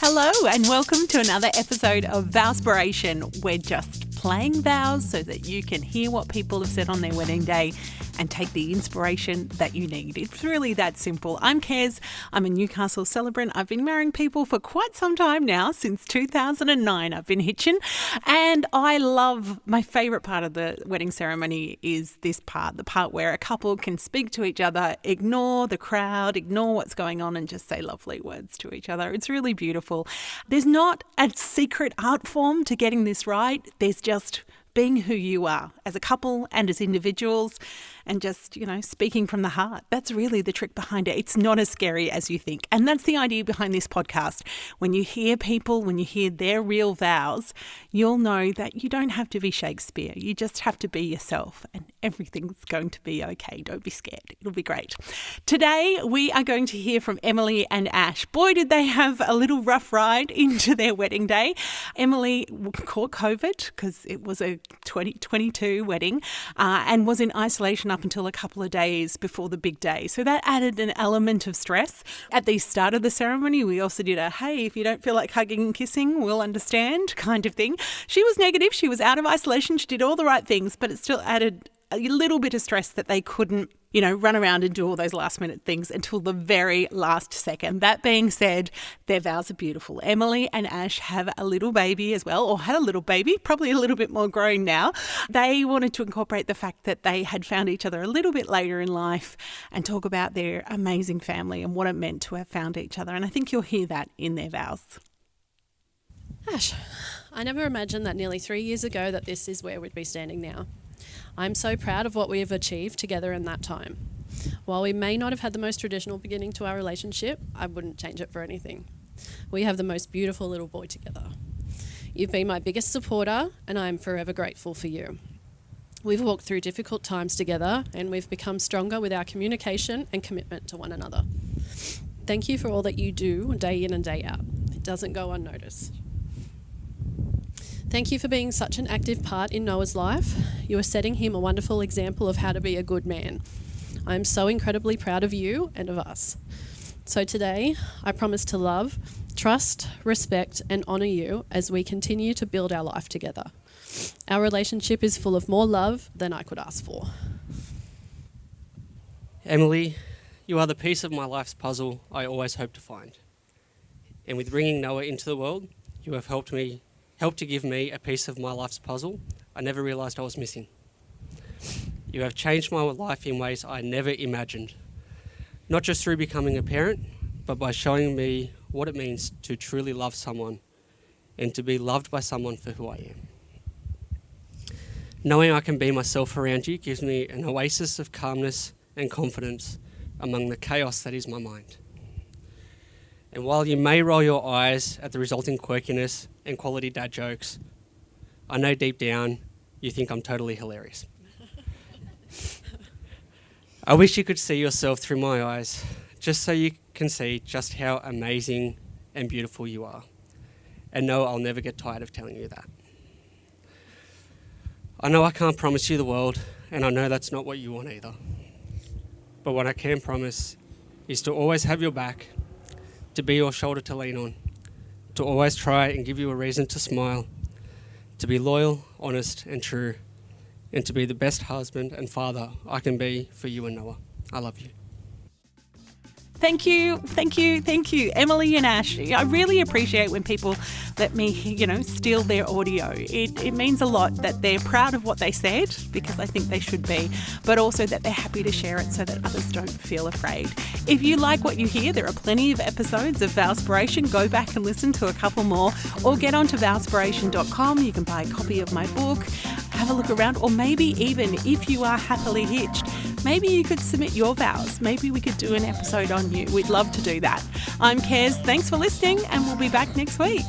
Hello and welcome to another episode of Vowspiration. We're just playing vows so that you can hear what people have said on their wedding day and take the inspiration that you need. It's really that simple. I'm Kez. I'm a Newcastle celebrant. I've been marrying people for quite some time now, since 2009. I've been hitching, and I love, my favourite part of the wedding ceremony is this part, the part where a couple can speak to each other, ignore the crowd, ignore what's going on and just say lovely words to each other. It's really beautiful. There's not a secret art form to getting this right. There's just being who you are as a couple and as individuals and just, speaking from the heart. That's really the trick behind it. It's not as scary as you think. And that's the idea behind this podcast. When you hear people, when you hear their real vows, you'll know that you don't have to be Shakespeare. You just have to be yourself and everything's going to be okay. Don't be scared. It'll be great. Today, we are going to hear from Emily and Ash. Boy, did they have a little rough ride into their wedding day. Emily caught COVID because it was a 2022 wedding and was in isolation up until a couple of days before the big day. So that added an element of stress. At the start of the ceremony, we also did a, hey, if you don't feel like hugging and kissing, we'll understand kind of thing. She was negative. She was out of isolation. She did all the right things, but it still added a little bit of stress that they couldn't, run around and do all those last minute things until the very last second. That being said, their vows are beautiful. Emily and Ash have a little baby as well, or had a little baby, probably a little bit more grown now. They wanted to incorporate the fact that they had found each other a little bit later in life and talk about their amazing family and what it meant to have found each other. And I think you'll hear that in their vows. Ash, I never imagined that nearly 3 years ago that this is where we'd be standing now. I'm so proud of what we have achieved together in that time. While we may not have had the most traditional beginning to our relationship, I wouldn't change it for anything. We have the most beautiful little boy together. You've been my biggest supporter, and I am forever grateful for you. We've walked through difficult times together, and we've become stronger with our communication and commitment to one another. Thank you for all that you do day in and day out. It doesn't go unnoticed. Thank you for being such an active part in Noah's life. You are setting him a wonderful example of how to be a good man. I am so incredibly proud of you and of us. So today, I promise to love, trust, respect, and honour you as we continue to build our life together. Our relationship is full of more love than I could ask for. Emily, you are the piece of my life's puzzle I always hoped to find. And with bringing Noah into the world, you have helped to give me a piece of my life's puzzle I never realised I was missing. You have changed my life in ways I never imagined, not just through becoming a parent, but by showing me what it means to truly love someone and to be loved by someone for who I am. Knowing I can be myself around you gives me an oasis of calmness and confidence among the chaos that is my mind. And while you may roll your eyes at the resulting quirkiness and quality dad jokes, I know deep down you think I'm totally hilarious. I wish you could see yourself through my eyes, just so you can see just how amazing and beautiful you are. And no, I'll never get tired of telling you that. I know I can't promise you the world, and I know that's not what you want either. But what I can promise is to always have your back, to be your shoulder to lean on, to always try and give you a reason to smile, to be loyal, honest and true, and to be the best husband and father I can be for you and Noah. I love you. Thank you, Emily and Ash. I really appreciate when people let me, steal their audio. It means a lot that they're proud of what they said, because I think they should be, but also that they're happy to share it so that others don't feel afraid. If you like what you hear, there are plenty of episodes of Vowspiration. Go back and listen to a couple more, or get onto vowspiration.com. You can buy a copy of my book, have a look around, or maybe even if you are happily hitched, maybe you could submit your vows. Maybe we could do an episode on you. We'd love to do that. I'm Kez. Thanks for listening, and we'll be back next week.